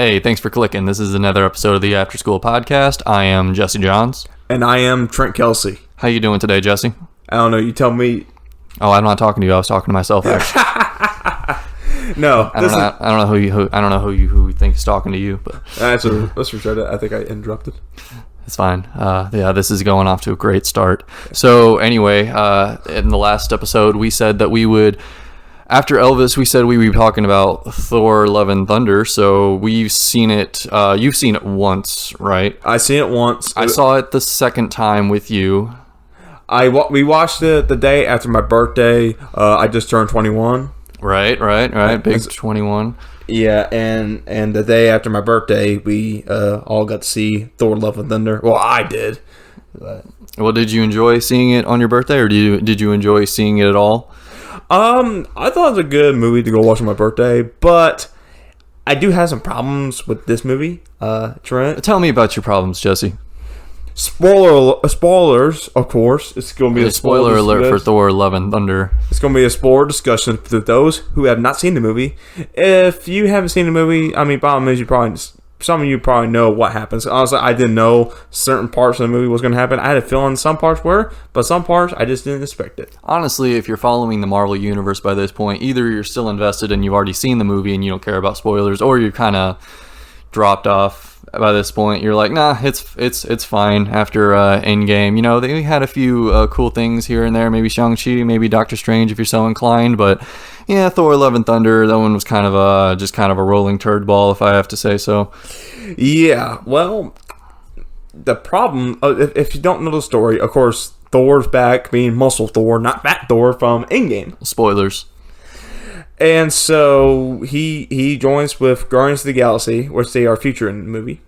Hey, thanks for clicking. This is another episode of the After School Podcast. I am Jesse Johns. And I am Trent Kelsey. How you doing today, Jesse? I don't know. You tell me. Oh, I'm not talking to you. I was talking to myself, actually. No, I don't know who you think is talking to you, but let's retry that. I think I interrupted. It's fine. This is going off to a great start. So anyway, in the last episode, we said that we would, after Elvis, we said we would be talking about Thor: Love and Thunder. So we've seen it. You've seen it once, right? I've seen it once. I saw it the second time with you. We watched it the day after my birthday. I just turned 21. Right. Big 21. Yeah, and the day after my birthday, we all got to see Thor: Love and Thunder. Well, I did. But. Well, did you enjoy seeing it on your birthday, or did you enjoy seeing it at all? I thought it was a good movie to go watch on my birthday, but I do have some problems with this movie. Trent, tell me about your problems, Jesse. Spoilers, of course. It's going to be a spoiler alert for Thor: Love and Thunder. It's going to be a spoiler discussion for those who have not seen the movie. If you haven't seen the movie, I mean, by all means, some of you probably know what happens. Honestly, I didn't know certain parts of the movie was going to happen. I had a feeling some parts were, but some parts I just didn't expect it. Honestly, if you're following the Marvel Universe by this point, either you're still invested and you've already seen the movie and you don't care about spoilers, or you're kind of dropped off by this point. You're like, nah, it's fine after Endgame. You know, they had a few cool things here and there, maybe Shang-Chi, maybe Doctor Strange if you're so inclined, but yeah, Thor: Love and Thunder, that one was kind of a rolling turd ball, if I have to say so. Yeah, well, the problem, if you don't know the story, of course, Thor's back, being Muscle Thor, not Fat Thor from Endgame. Spoilers. And so he joins with Guardians of the Galaxy, which they are featured in the movie.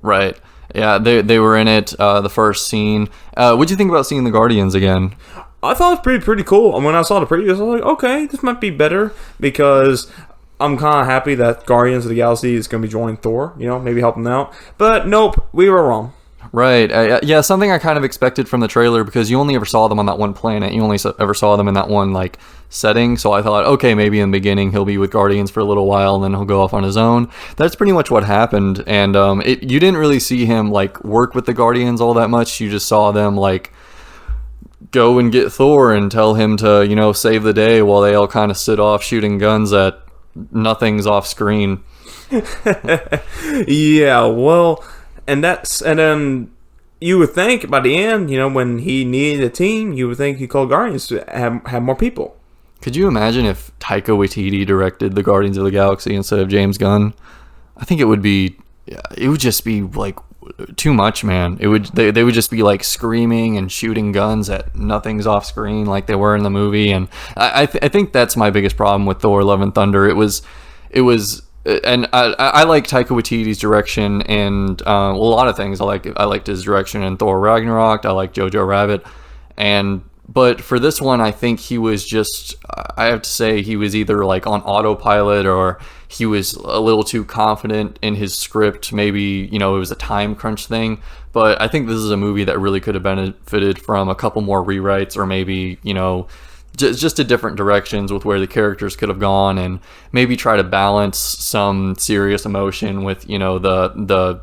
Right. Yeah, they were in it, the first scene. What'd you think about seeing the Guardians again? I thought it was pretty cool. And when I saw the previews, I was like, okay, this might be better, because I'm kind of happy that Guardians of the Galaxy is going to be joining Thor, maybe help them out. But nope, we were wrong. Right. Yeah, something I kind of expected from the trailer, because you only ever saw them on that one planet. You only ever saw them in that one, setting. So I thought, okay, maybe in the beginning he'll be with Guardians for a little while, and then he'll go off on his own. That's pretty much what happened. And you didn't really see him, work with the Guardians all that much. You just saw them, go and get Thor and tell him to, save the day, while they all kind of sit off shooting guns at nothing's off screen. Yeah, well... And then you would think by the end, when he needed a team, you would think he called Guardians to have more people. Could you imagine if Taika Waititi directed the Guardians of the Galaxy instead of James Gunn? I think it would just be too much, man. They would just be screaming and shooting guns at nothing's off screen like they were in the movie. And I think that's my biggest problem with Thor: Love and Thunder. It was. And I like Taika Waititi's direction, and a lot of things. I liked his direction in Thor Ragnarok. I like Jojo Rabbit, but for this one, I think he was just. I have to say he was either on autopilot, or he was a little too confident in his script. Maybe it was a time crunch thing. But I think this is a movie that really could have benefited from a couple more rewrites, or maybe just to different directions with where the characters could have gone, and maybe try to balance some serious emotion with the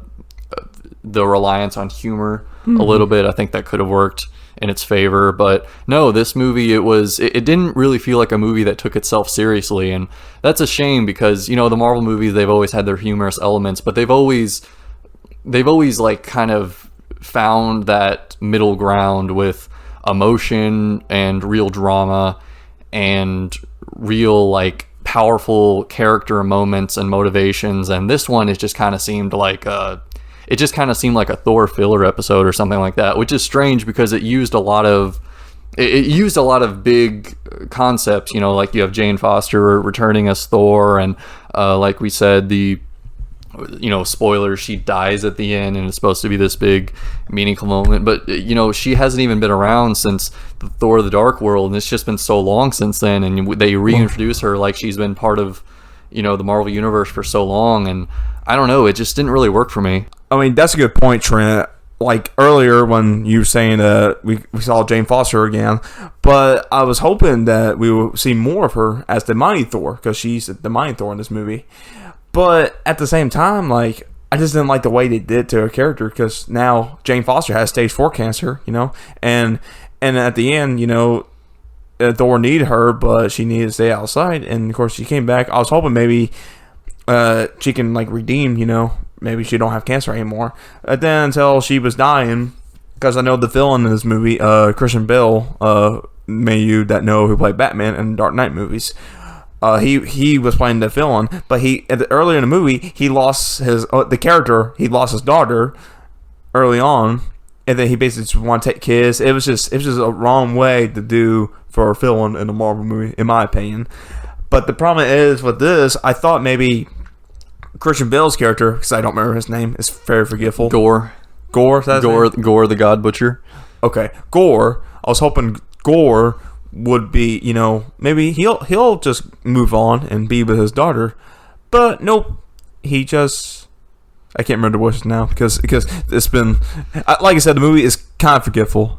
reliance on humor a little bit. I think that could have worked in its favor. But no, this movie, it didn't really feel like a movie that took itself seriously, and that's a shame, because the Marvel movies, they've always had their humorous elements, but they've always kind of found that middle ground with emotion and real drama and real powerful character moments and motivations. And this one, it just kind of seemed like a Thor filler episode or something like that, which is strange, because it used a lot of big concepts. You have Jane Foster returning as Thor, and like we said, the spoilers, she dies at the end, and it's supposed to be this big meaningful moment, but she hasn't even been around since the Thor: The Dark World, and it's just been so long since then, and they reintroduce her like she's been part of the Marvel Universe for so long, and I don't know, it just didn't really work for me. I mean, that's a good point, Trent. Earlier when you were saying we saw Jane Foster again, but I was hoping that we would see more of her as the Mighty Thor, because she's the Mighty Thor in this movie. But at the same time, like, I just didn't like the way they did to her character, because now Jane Foster has stage 4 cancer, and at the end, Thor needed her, but she needed to stay outside, and of course she came back. I was hoping maybe she can like redeem, maybe she don't have cancer anymore. And then until she was dying, because I know the villain in this movie, Christian Bale, many of you that know who played Batman in Dark Knight movies. He was playing the villain, but earlier in the movie he lost his daughter early on, and then he basically just wanted to take kids. It was just a wrong way to do for a villain in a Marvel movie, in my opinion. But the problem is with this, I thought maybe Christian Bale's character, because I don't remember his name, is very forgetful. Gore, the God Butcher. Okay, Gore. I was hoping Gore would be, maybe he'll just move on and be with his daughter, but nope. He just, I can't remember the voices now because it's been, like I said, the movie is kind of forgetful.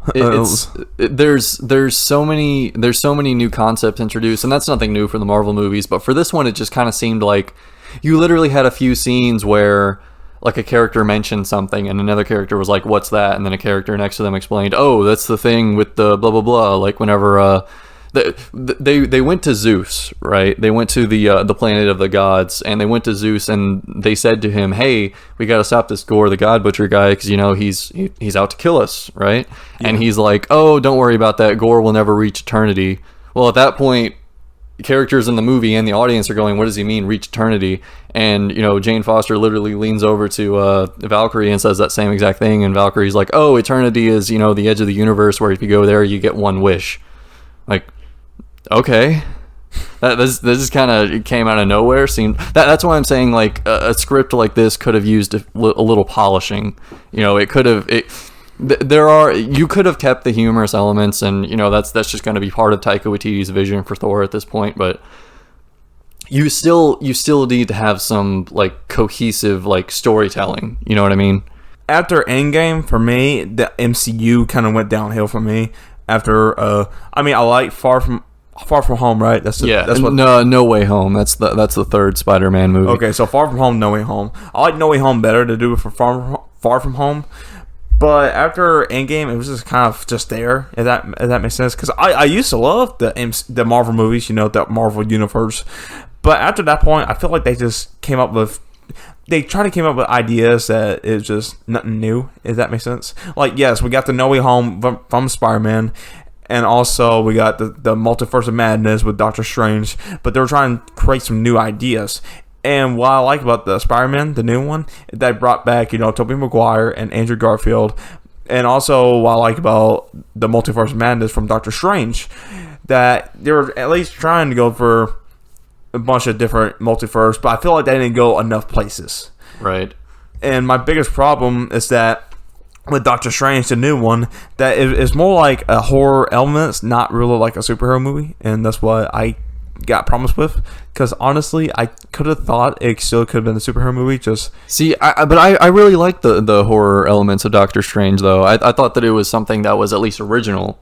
There's so many new concepts introduced, and that's nothing new for the Marvel movies. But for this one, it just kind of seemed like you literally had a few scenes where like a character mentioned something and another character was like, "What's that?" And then a character next to them explained, "Oh, that's the thing with the blah blah blah." Like whenever they went to Zeus, right? They went to the planet of the gods, and they went to Zeus, and they said to him, "Hey, we got to stop this Gore, the God Butcher guy, because he's out to kill us, right?" Yeah. And he's like, "Oh, don't worry about that. Gore will never reach eternity." Well, at that point, characters in the movie and the audience are going, "What does he mean, reach eternity?" And Jane Foster literally leans over to Valkyrie and says that same exact thing, and Valkyrie's like, "Oh, eternity is the edge of the universe, where if you go there, you get one wish." Like, okay, this just kind of came out of nowhere. That's why I'm saying like a script like this could have used a little polishing. It could have you could have kept the humorous elements, and that's just going to be part of Taika Waititi's vision for Thor at this point. But you still need to have some like cohesive like storytelling. You know what I mean? After Endgame, for me, the MCU kind of went downhill for me. After I like Far From Home, right? That's what. No Way Home. That's the third Spider-Man movie. Okay, so Far From Home, No Way Home. I like No Way Home better to do it for Far From Home. But after Endgame, it was just kind of just there. If that makes sense, because I used to love the Marvel movies, the Marvel universe. But after that point, I feel like they just came up with ideas that is just nothing new. If that makes sense. Like, yes, we got the No Way Home from Spider-Man, and also we got the Multiverse of Madness with Doctor Strange. But they were trying to create some new ideas. And what I like about the Spider-Man, the new one, that brought back, Tobey Maguire and Andrew Garfield. And also what I like about the Multiverse of Madness from Doctor Strange, that they were at least trying to go for a bunch of different multiverse, but I feel like they didn't go enough places. Right. And my biggest problem is that with Doctor Strange, the new one, that it's more like a horror element. It's not really like a superhero movie, and that's what I got problems with. Because honestly, I could have thought it still could have been a superhero movie. Just I really like the horror elements of Doctor Strange, though. I thought that it was something that was at least original,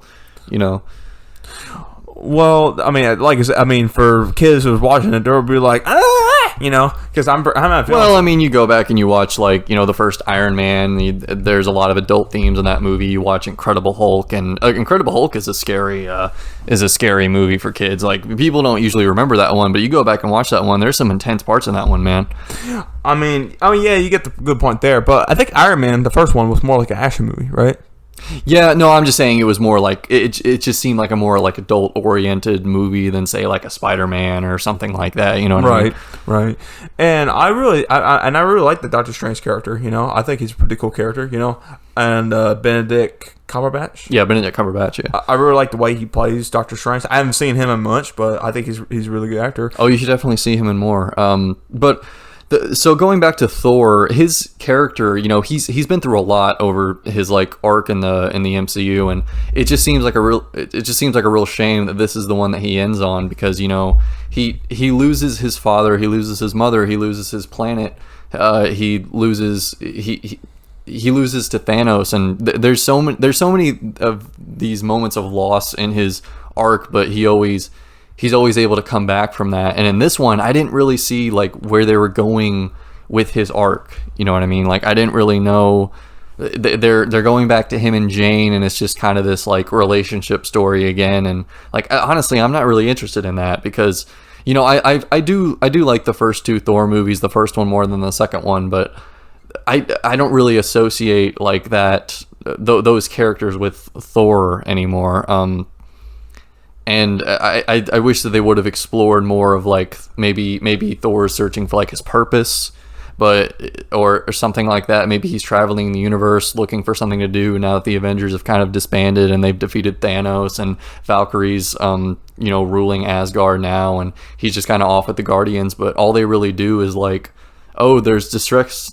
Well, I mean, like I said, for kids who was watching it, they would be like, because I'm not feeling. Well, I mean, you go back and you watch the first Iron Man. There's a lot of adult themes in that movie. You watch Incredible Hulk, and Incredible Hulk is a scary movie for kids. Like, people don't usually remember that one, but you go back and watch that one. There's some intense parts in that one, man. Yeah, you get the good point there, but I think Iron Man, the first one, was more like an action movie, right? Yeah, no, I'm just saying it was more like it just seemed like a more like adult oriented movie than say like a Spider-Man or something like that, you know what I mean? Right. And I really like the Doctor Strange character, I think he's a pretty cool character, and Benedict Cumberbatch. Yeah, Benedict Cumberbatch, yeah. I really like the way he plays Doctor Strange. I haven't seen him in much, but I think he's a really good actor. Oh, you should definitely see him in more. So going back to Thor, his character, he's been through a lot over his like arc in the MCU, and it just seems like a real shame that this is the one that he ends on, because he loses his father, he loses his mother, he loses his planet, he loses to Thanos, and there's so many of these moments of loss in his arc, but he always he's always able to come back from that. And in this one, I didn't really see like where they were going with his arc. You know what I mean? Like, I didn't really know. They're going back to him and Jane, and it's just kind of this like relationship story again. And like, honestly, I'm not really interested in that, because I do like the first two Thor movies, the first one more than the second one, but I don't really associate like that those characters with Thor anymore. And I wish that they would have explored more of like maybe Thor searching for like his purpose, but or something like that. Maybe he's traveling the universe looking for something to do now that the Avengers have kind of disbanded and they've defeated Thanos, and Valkyrie's ruling Asgard now, and he's just kind of off with the Guardians. But all they really do is like, oh, there's distress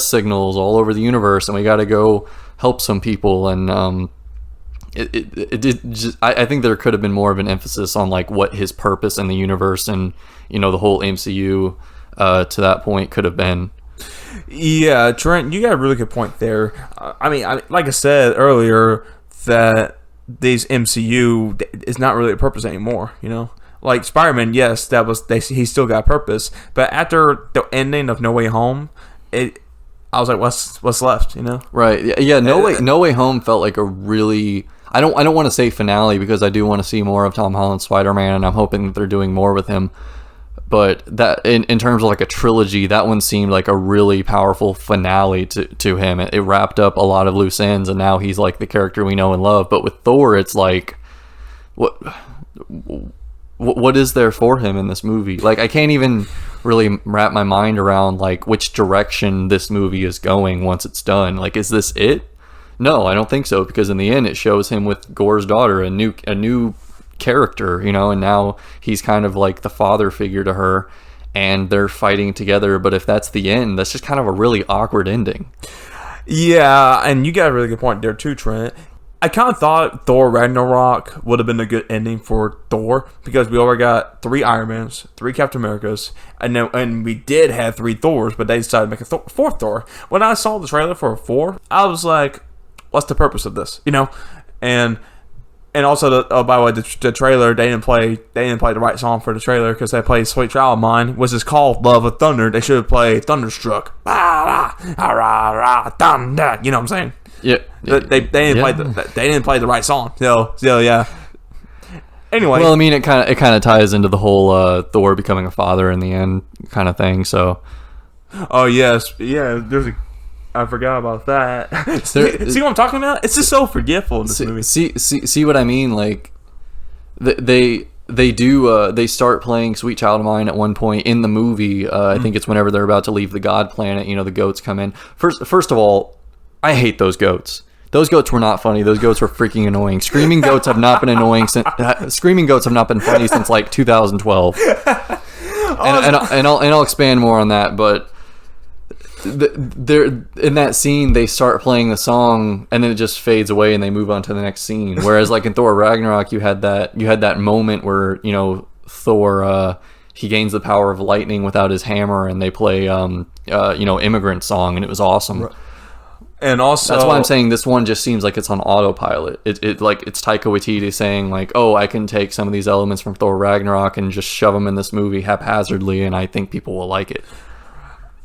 signals all over the universe, and we got to go help some people. And I think there could have been more of an emphasis on like what his purpose in the universe and the whole MCU to that point could have been. Yeah, Trent, you got a really good point there. I mean, like I said earlier, that these MCU is not really a purpose anymore. Like Spider-Man, yes, he still got purpose, but after the ending of No Way Home, I was like, what's left? Right? Yeah. No Way Home felt like a really. I don't want to say finale, because I do want to see more of Tom Holland's Spider-Man, and I'm hoping that they're doing more with him. But that in terms of like a trilogy, that one seemed like a really powerful finale to him. It wrapped up a lot of loose ends, and now he's like the character we know and love. But with Thor, it's like, what is there for him in this movie? Like, I can't even really wrap my mind around like which direction this movie is going once it's done. Like, is this it? No, I don't think so, because in the end it shows him with Gore's daughter, a new character, and now he's kind of like the father figure to her, and they're fighting together. But if that's the end, that's just kind of a really awkward ending. Yeah, and you got a really good point there too, Trent. I kind of thought Thor Ragnarok would have been a good ending for Thor, because we already got 3 Iron Mans, 3 Captain Americas, and we did have 3 Thors, but they decided to make a 4th Thor. When I saw the trailer for 4, I was like, what's the purpose of this? And also, by the way, the trailer, they didn't play the right song for the trailer, because they played "Sweet Child of Mine," which is called "Love of Thunder." They should have played "Thunderstruck." Thunder. You know what I'm saying? Yeah. They didn't play the right song. So yeah. Anyway, well, I mean, it kind of ties into the whole Thor becoming a father in the end kind of thing. So. Oh yes, yeah. I forgot about that. See what I'm talking about? It's just so forgetful in this movie. See what I mean? Like, they start playing "Sweet Child of Mine" at one point in the movie. I think it's whenever they're about to leave the God Planet. The goats come in. First of all, I hate those goats. Those goats were not funny. Those goats were freaking annoying. Screaming goats have not been annoying since. Screaming goats have not been funny since like 2012. And I'll expand more on that, but. They're in that scene, they start playing the song and then it just fades away and they move on to the next scene. Whereas like in Thor Ragnarok, you had that moment where Thor he gains the power of lightning without his hammer, and they play Immigrant Song, and it was awesome. And also, that's why I'm saying this one just seems like it's on autopilot. It like it's Taika Waititi saying like, oh, I can take some of these elements from Thor Ragnarok and just shove them in this movie haphazardly, and I think people will like it.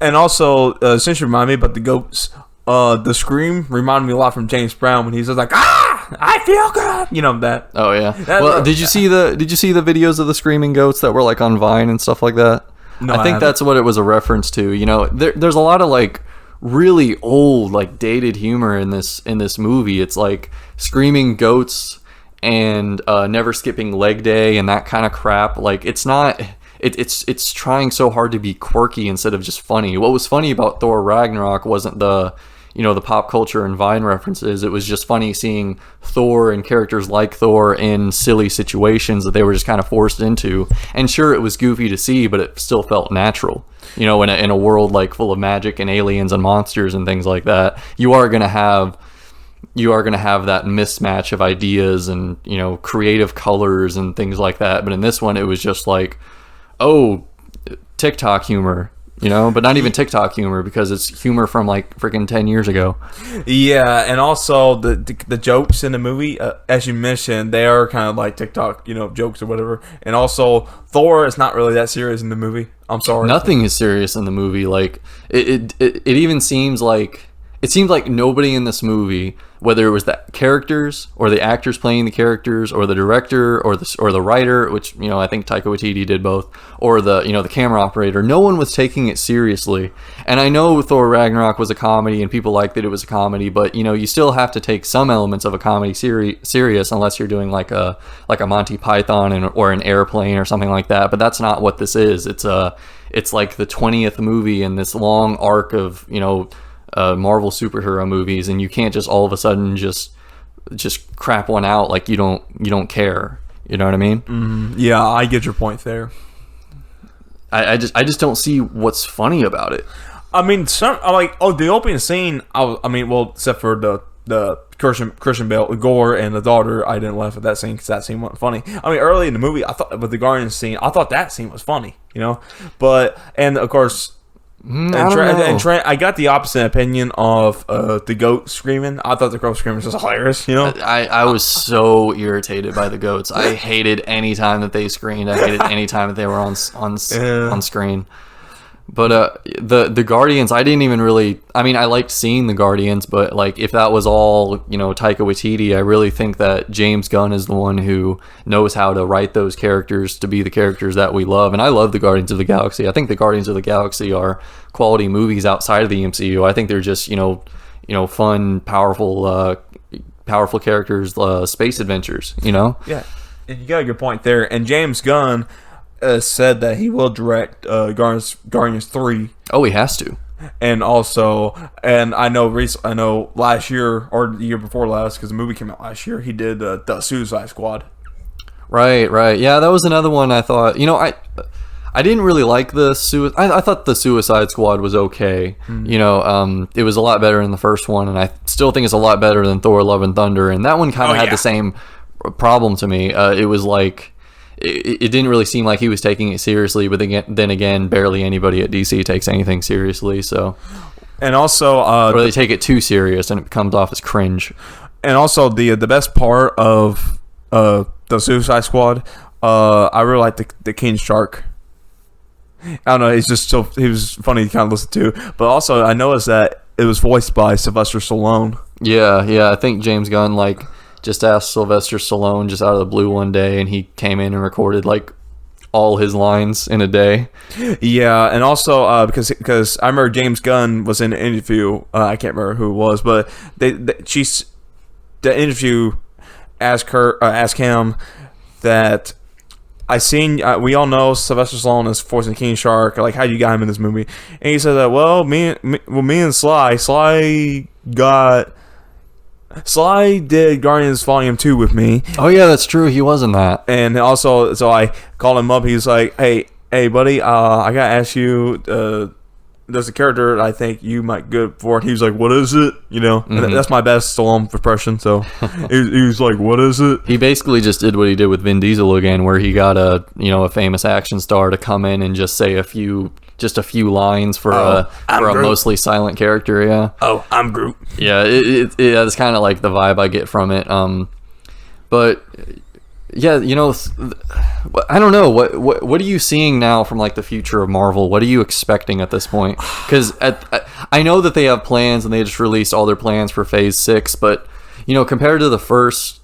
And also, since you remind me about the goats, the scream reminded me a lot from James Brown when he's just like, I feel good. That. Oh yeah. Well, did you see the videos of the screaming goats that were like on Vine and stuff like that? No, I think that's what it was a reference to. There's a lot of like really old, like dated humor in this movie. It's like screaming goats and never skipping leg day and that kind of crap. Like, it's not. It's trying so hard to be quirky instead of just funny. What was funny about Thor Ragnarok wasn't the pop culture and Vine references. It was just funny seeing Thor and characters like Thor in silly situations that they were just kind of forced into. And sure, it was goofy to see, but it still felt natural. In a world like full of magic and aliens and monsters and things like that, you are gonna have that mismatch of ideas and creative colors and things like that. But in this one, it was just like, oh, TikTok humor, but not even TikTok humor, because it's humor from like freaking 10 years ago. Yeah, and also the jokes in the movie, as you mentioned, they are kind of like TikTok, jokes or whatever. And also, Thor is not really that serious in the movie. I'm sorry. Nothing is serious in the movie. Like it even seems like nobody in this movie, whether it was the characters or the actors playing the characters or the director or the writer, which I think Taika Waititi did both, or the the camera operator, no one was taking it seriously. And I know Thor Ragnarok was a comedy and people liked that it was a comedy, but you still have to take some elements of a comedy serious, unless you're doing like a Monty Python or an Airplane or something like that. But that's not what this is. It's like the 20th movie in this long arc of Marvel superhero movies, and you can't just all of a sudden just crap one out like you don't care. You know what I mean? Yeah, I get your point there. I just don't see what's funny about it. I mean, the opening scene. Except for the Christian Bale, Gore, and the daughter, I didn't laugh at that scene because that scene wasn't funny. I mean, early in the movie, I thought with the Guardians scene, I thought that scene was funny. But of course. And Trent, I got the opposite opinion of the goat screaming. I thought the goat screaming was just hilarious. I was so irritated by the goats. I hated any time that they screamed. I hated any time that they were on screen. But the Guardians, I didn't even really. I mean, I liked seeing the Guardians, but like if that was all Taika Waititi, I really think that James Gunn is the one who knows how to write those characters to be the characters that we love. And I love the Guardians of the Galaxy. I think the Guardians of the Galaxy are quality movies outside of the MCU. I think they're just fun, powerful characters, space adventures. Yeah, and you got a good point there. And James Gunn said that he will direct Guardians 3. Oh, he has to. And also, I know last year or the year before last, because the movie came out last year, he did the Suicide Squad. Right. Yeah, that was another one I thought. I didn't really like the I thought the Suicide Squad was okay. It was a lot better than the first one, and I still think it's a lot better than Thor: Love and Thunder. And that one kind of had the same problem to me. It was like. It didn't really seem like he was taking it seriously, but then again, barely anybody at DC takes anything seriously. So, and also, or they take it too serious, and it comes off as cringe. And also, the best part of the Suicide Squad, I really like the King Shark. I don't know, it's just he was funny to kind of listen to. But also, I noticed that it was voiced by Sylvester Stallone. Yeah. I think James Gunn just asked Sylvester Stallone just out of the blue one day, and he came in and recorded like all his lines in a day. Yeah, and also because I remember James Gunn was in an interview. I can't remember who it was, but the interview asked him that we all know Sylvester Stallone is voicing King Shark. Like, how you got him in this movie? And he said that me and Sly did Guardians Volume 2 with me. Oh yeah, that's true. He was in that. And also, so I called him up. He's like, hey, buddy, I gotta ask you. There's a character I think you might good for it. He was like, what is it? And that's my best Stallone impression. So he was like, what is it? He basically just did what he did with Vin Diesel again, where he got a famous action star to come in and just say a few lines for a mostly silent character. Yeah. Oh, I'm Groot. Yeah, it's kind of like the vibe I get from it. But yeah, I don't know what are you seeing now from like the future of Marvel? What are you expecting at this point? Because I know that they have plans and they just released all their plans for Phase 6, but compared to the first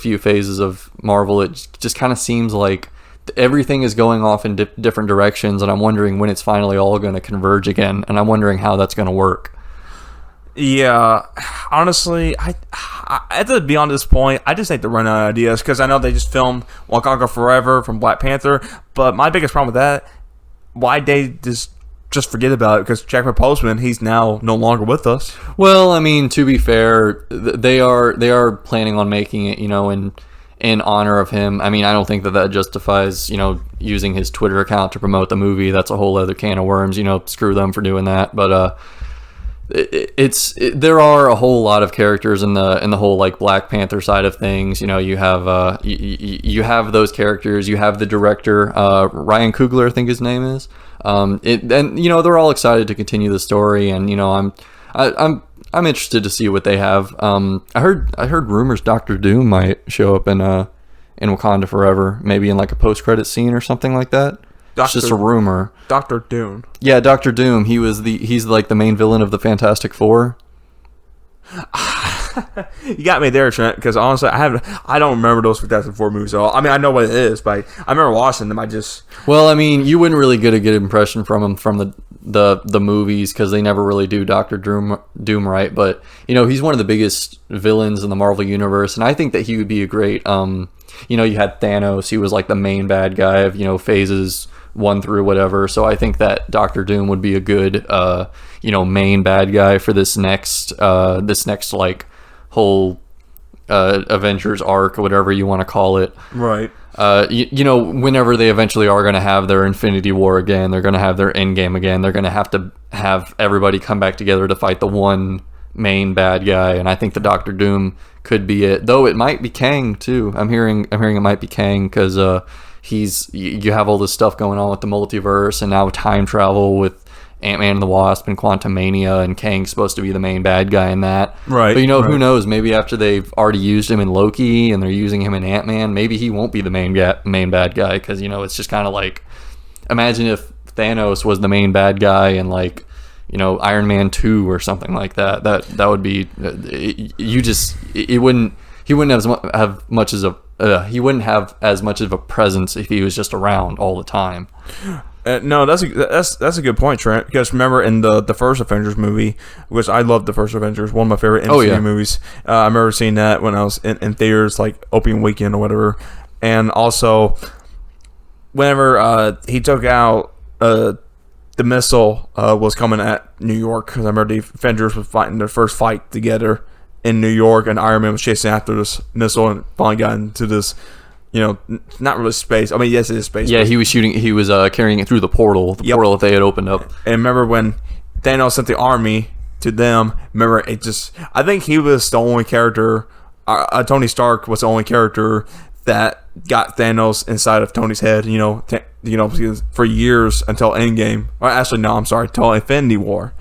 few phases of Marvel, it just kind of seems like everything is going off in different directions, and I'm wondering when it's finally all going to converge again, and I'm wondering how that's going to work. Yeah, honestly, I at the beyond this point, I just think they're running out of ideas, because I know they just filmed Wakanda Forever from Black Panther, but my biggest problem with that, why they just forget about it, because Chadwick Boseman, he's now no longer with us. Well, I mean, to be fair, they are planning on making it, in honor of him. I mean, I don't think that justifies, using his Twitter account to promote the movie. That's a whole other can of worms, screw them for doing that. But there are a whole lot of characters in the whole like Black Panther side of things. You have you have those characters. You have the director, Ryan Coogler, I think his name is. And you know, they're all excited to continue the story, and you know, I'm interested to see what they have. I heard rumors Doctor Doom might show up in Wakanda Forever, maybe in like a post-credit scene or something like that. It's just a rumor. Doctor Doom. Yeah, Doctor Doom. He's like the main villain of the Fantastic Four. You got me there, Trent, because honestly, I don't remember those Fantastic Four movies at all. I mean, I know what it is, but I remember watching them. Well, I mean, you wouldn't really get a good impression from him from the movies because they never really do Doctor Doom right. But you know, he's one of the biggest villains in the Marvel universe, and I think that he would be a great. You know, you had Thanos. He was like the main bad guy of, you know, phases 1 through whatever. So I think that Doctor Doom would be a good, you know, main bad guy for this next like whole Avengers arc or whatever you want to call it. Right. You know, whenever they eventually are going to have their Infinity War again, they're going to have their Endgame again. They're going to have everybody come back together to fight the one main bad guy, and I think the Doctor Doom could be it. Though it might be Kang too. I'm hearing it might be Kang because you have all this stuff going on with the multiverse and now time travel with Ant-Man and the Wasp and Quantumania, and Kang's supposed to be the main bad guy in that. Right. But you know, who knows? Maybe after they've already used him in Loki and they're using him in Ant-Man, maybe he won't be the main bad guy because, you know, it's just kind of like, imagine if Thanos was the main bad guy in like, you know, Iron Man 2 or something like that. That would be he wouldn't have as much of a presence if he was just around all the time. No, that's a good point, Trent. Because remember in the first Avengers movie, which I love the first Avengers, one of my favorite MCU movies. I remember seeing that when I was in theaters, like opening weekend or whatever. And also, whenever he took out the missile was coming at New York, because I remember the Avengers was fighting their first fight together in New York, and Iron Man was chasing after this missile and finally got into this, you know, not really space. I mean, yes, it is space. Yeah, he was carrying it through the portal that they had opened up. And remember when Thanos sent the army to them, remember, I think he was the only character, Tony Stark was the only character that got Thanos inside of Tony's head, you know, for years until Endgame. Well, actually, no, I'm sorry, until Infinity War.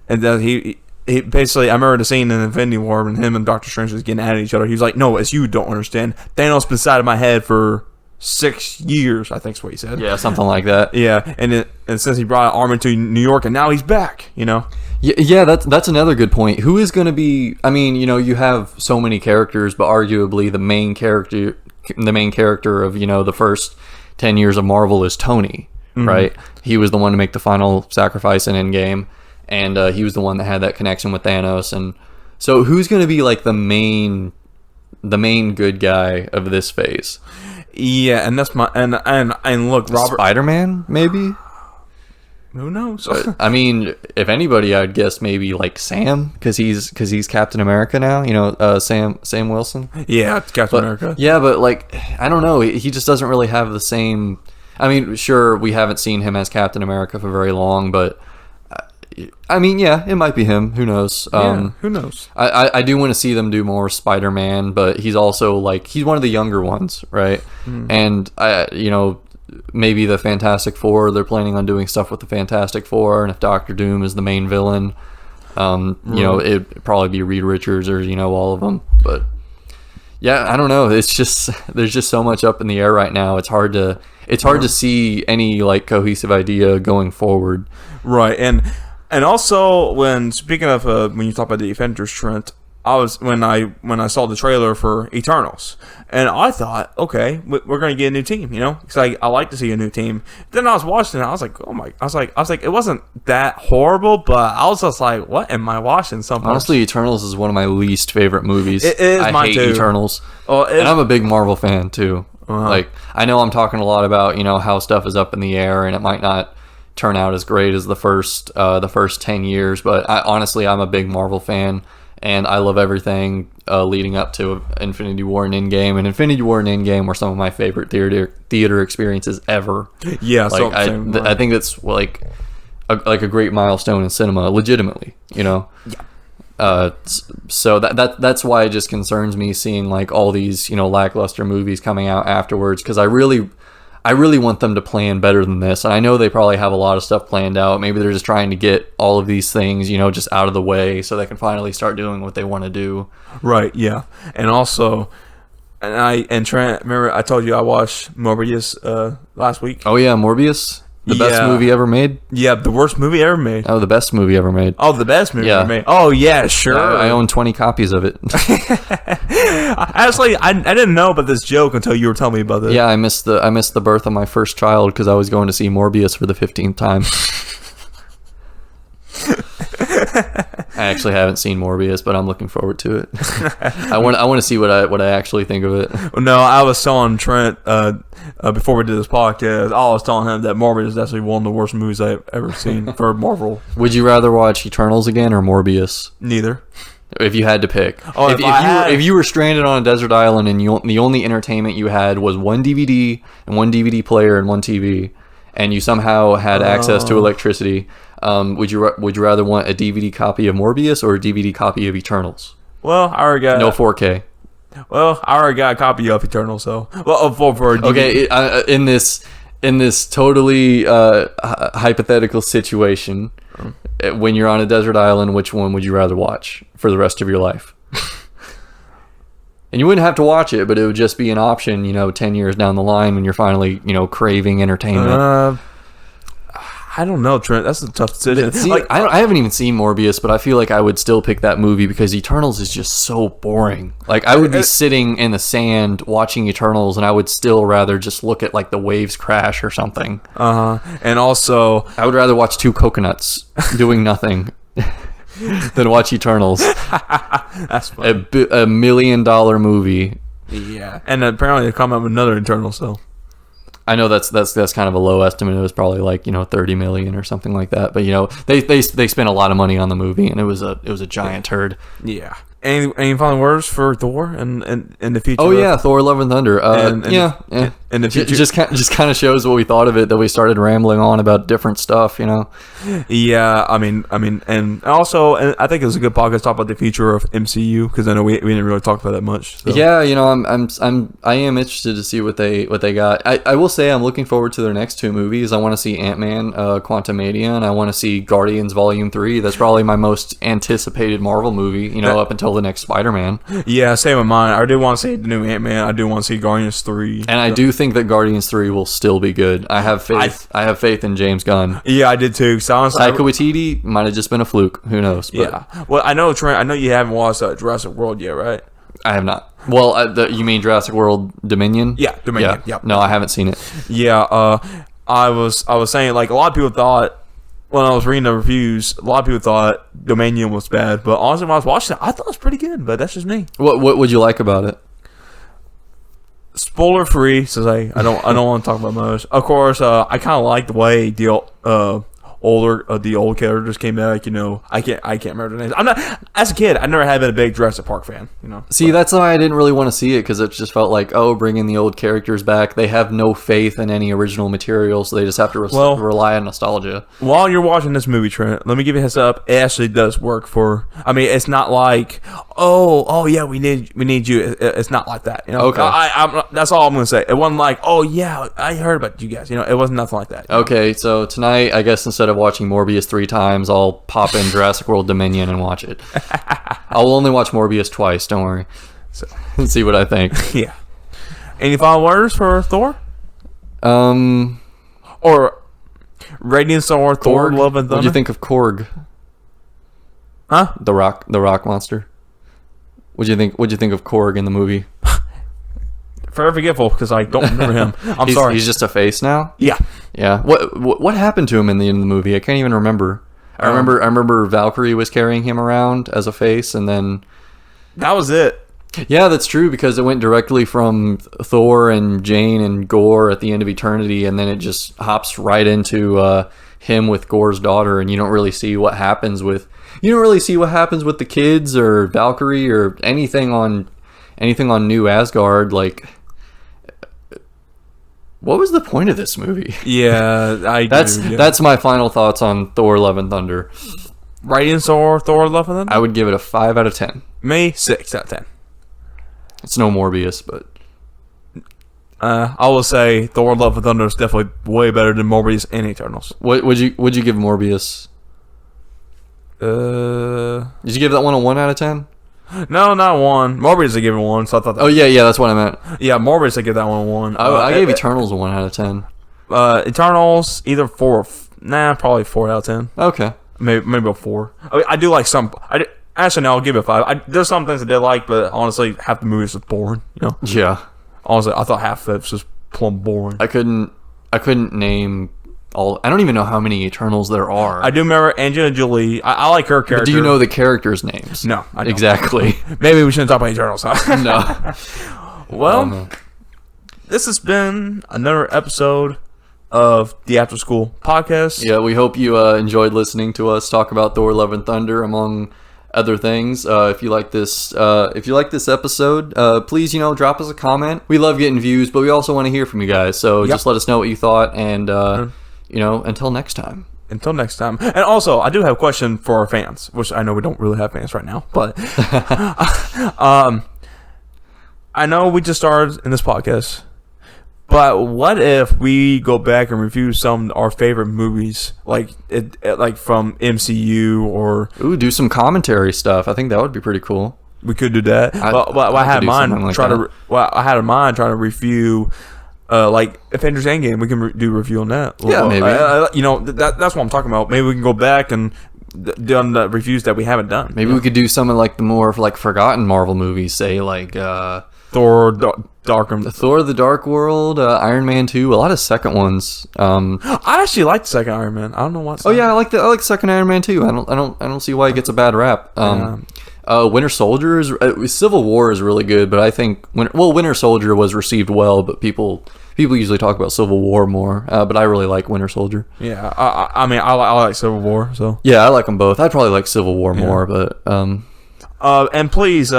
And then he basically, I remember the scene in Infinity War when him and Doctor Strange was getting at each other. He was like, "No, it's you don't understand. Thanos been inside of my head for 6 years," I think is what he said. Yeah, something like that. Yeah, and since he brought an army to New York, and now he's back, you know. Yeah, that's another good point. Who is going to be? I mean, you know, you have so many characters, but arguably the main character of, you know, the first 10 years of Marvel is Tony, right? He was the one to make the final sacrifice in Endgame, and he was the one that had that connection with Thanos. And so who's going to be like the main good guy of this phase? Yeah, and that's my and look, Robert, Spider-Man maybe. Who knows? I mean, if anybody, I'd guess maybe like Sam, because he's Captain America now. You know, Sam Wilson. Yeah, Captain America. Yeah, but like, I don't know. He just doesn't really have the same. I mean, sure, we haven't seen him as Captain America for very long, but I mean, yeah, it might be him. Who knows? Who knows? I do want to see them do more Spider-Man, but he's also like, he's one of the younger ones, right? And you know, maybe the Fantastic Four, they're planning on doing stuff with the Fantastic Four, and if Doctor Doom is the main villain, you know, it'd probably be Reed Richards or, you know, all of them. But yeah, I don't know. It's just, there's just so much up in the air right now. It's hard to see any like cohesive idea going forward. Right, and also when speaking of when you talk about the Avengers, Trent, when I saw the trailer for Eternals, and I thought, okay, we're gonna get a new team, you know, because I like to see a new team. Then I was watching it, I was like, oh my, I was like, it wasn't that horrible, but I was just like, what am I watching? Honestly, Eternals is one of my least favorite movies. It is. I hate Eternals, and I'm a big Marvel fan too. Like, I know I'm talking a lot about, you know, how stuff is up in the air, and it might not turn out as great as the first 10 years, but honestly, I'm a big Marvel fan. And I love everything leading up to Infinity War and Endgame. And Infinity War and Endgame were some of my favorite theater experiences ever. Yeah, like I think that's like a great milestone in cinema, legitimately. You know. Yeah. So that's why it just concerns me seeing like all these, you know, lackluster movies coming out afterwards, because I I really want them to plan better than this. And I know they probably have a lot of stuff planned out. Maybe they're just trying to get all of these things, just out of the way so they can finally start doing what they want to do. Right, yeah. And also, and Trent, remember I told you I watched Morbius last week? Oh, yeah, Morbius? The best movie ever made? Yeah, the worst movie ever made. Oh, the best movie ever made. Oh, the best movie ever made. Oh, yeah, sure. I own 20 copies of it. Actually, I didn't know about this joke until you were telling me about this. Yeah, I missed the birth of my first child because I was going to see Morbius for the 15th time. I actually haven't seen Morbius, but I'm looking forward to it. I want to see what I actually think of it. No, I was telling Trent before we did this podcast, I was telling him that Morbius is actually one of the worst movies I've ever seen for Marvel. Would you rather watch Eternals again or Morbius? Neither. If you had to pick. Oh, if you were stranded on a desert island and the only entertainment you had was one DVD and one DVD player and one TV, and you somehow had access to electricity, would you rather want a DVD copy of Morbius or a DVD copy of Eternals? Well, I already got no 4K. Well, I already got a copy of Eternals, so for a DVD. Okay, in this totally hypothetical situation, when you're on a desert island, which one would you rather watch for the rest of your life? And you wouldn't have to watch it, but it would just be an option, 10 years down the line when you're finally, craving entertainment. I don't know, Trent. That's a tough decision. See, I haven't even seen Morbius, but I feel like I would still pick that movie because Eternals is just so boring. Like, I would be sitting in the sand watching Eternals, and I would still rather just look at, the waves crash or something. And also, I would rather watch two coconuts doing nothing than watch Eternals. That's funny. A $1 million movie. Yeah. And apparently they come up with another Eternal, so. I know that's kind of a low estimate. It was probably 30 million or something like that. But they spent a lot of money on the movie, and it was a giant turd. Yeah. Any final words for Thor and the future? Oh yeah, Thor: Love and Thunder. And the future just kind of shows what we thought of it, that we started rambling on about different stuff. Yeah, I mean, and also, I think it was a good podcast to talk about the future of MCU, because I know we didn't really talk about that much. So. Yeah, I am interested to see what they got. I will say I'm looking forward to their next two movies. I want to see Ant-Man, Quantumania, and I want to see Guardians Volume 3. That's probably my most anticipated Marvel movie. Up until the next Spider-Man. Yeah, same with mine. I do want to see the new Ant-Man. I do want to see Guardians 3. And I do think that Guardians 3 will still be good. I have faith. I have faith in James Gunn. Yeah, I did too. Taika Waititi might have just been a fluke. Who knows? But yeah. Well, I know, Trent. I know you haven't watched Jurassic World yet, right? I have not. Well, you mean Jurassic World Dominion? Yeah, Dominion. Yeah. No, I haven't seen it. Yeah. I was saying, a lot of people thought, when I was reading the reviews, a lot of people thought Dominion was bad, but honestly, when I was watching it, I thought it was pretty good. But that's just me. What would you like about it? Spoiler free, since I don't want to talk about much. Of course, I kind of like the way the old characters came back. I can't remember their names. I'm not, as a kid, I never had been a big Jurassic Park fan. See, that's why I didn't really want to see it, because it just felt like, bringing the old characters back. They have no faith in any original material, so they just have to rely on nostalgia. While you're watching this movie, Trent, let me give you a heads up. It actually does work for. I mean, it's not like, oh yeah, we need you. It's not like that. Okay. That's all I'm gonna say. It wasn't like, oh yeah, I heard about you guys. It wasn't nothing like that. Okay, so tonight, I guess instead of watching Morbius 3 times, I'll pop in Jurassic World Dominion and watch it. I'll only watch Morbius twice, don't worry. So, see what I think. Yeah. Any final words for Thor? Or Radiant Thor, Thor, Love and Thunder? What'd you think of Korg? Huh? The rock monster. What'd you think of Korg in the movie? Forever forgetful, because I don't remember him. I'm sorry. He's just a face now? Yeah. Yeah. What happened to him in the end of the movie? I can't even remember. I remember Valkyrie was carrying him around as a face, and then that was it. Yeah, that's true, because it went directly from Thor and Jane and Gore at the end of Eternity, and then it just hops right into him with Gore's daughter, and you don't really see what happens with the kids or Valkyrie or anything on New Asgard. What was the point of this movie? Yeah, that's my final thoughts on Thor: Love and Thunder. Radiant Thor, Love and Thunder? I would give it a 5 out of 10. Me, 6 out of 10. It's no Morbius, but I will say Thor: Love and Thunder is definitely way better than Morbius and Eternals. What would you give Morbius? Did you give that one a 1 out of 10? No, not 1. Morbius I give it 1, so I thought that. Oh yeah, that's what I meant. Yeah, Morbius I give that one a 1. I gave Eternals a 1 out of 10. Eternals either 4 or probably 4 out of 10. Okay. Maybe a 4. I do like some. Actually, no, I'll give it a 5. There's some things I did like, but honestly, half the movie was just boring. You know. Yeah. Honestly, I thought half of it was just plumb boring. I couldn't name all. I don't even know how many Eternals there are. I do remember Angelina Jolie. I like her character. But do you know the characters' names? No, I don't. Exactly. Maybe we shouldn't talk about Eternals, huh? No. Well, this has been another episode of the After School Podcast. Yeah, we hope you enjoyed listening to us talk about Thor: Love and Thunder, among other things. If you like this episode, please drop us a comment. We love getting views, but we also want to hear from you guys. So just let us know what you thought, and until next time. Until next time. And also, I do have a question for our fans, which I know we don't really have fans right now, but I know we just started in this podcast. But what if we go back and review some of our favorite movies, like from MCU or do some commentary stuff? I think that would be pretty cool. We could do that. I had in mind trying to review like Avengers Endgame. We can do a review on that. Yeah, maybe. That's what I'm talking about. Maybe we can go back and done the reviews that we haven't done. Maybe we could do some of like the more like forgotten Marvel movies, say like Thor, Thor: The Dark World, Iron Man 2, a lot of second ones. I actually like the second Iron Man. I don't know why. Oh yeah, I like second Iron Man too. I don't see why it gets a bad rap. Winter Soldier Civil War is really good, but I think Winter Soldier was received well, but people usually talk about Civil War more. But I really like Winter Soldier. Yeah, I mean I like Civil War. So yeah, I like them both. I'd probably like Civil War more, but and please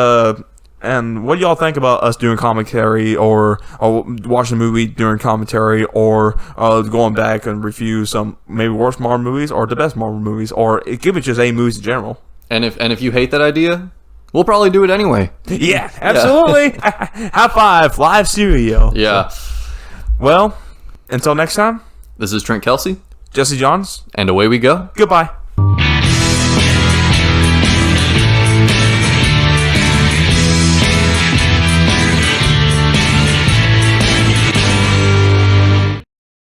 and what do y'all think about us doing commentary or watching a movie during commentary or going back and review some maybe worst Marvel movies or the best Marvel movies or give it just A movies in general? And if you hate that idea, we'll probably do it anyway. Yeah, absolutely. High five, live studio. Yeah. Well, until next time. This is Trent Kelsey. Jesse Johns. And away we go. Goodbye.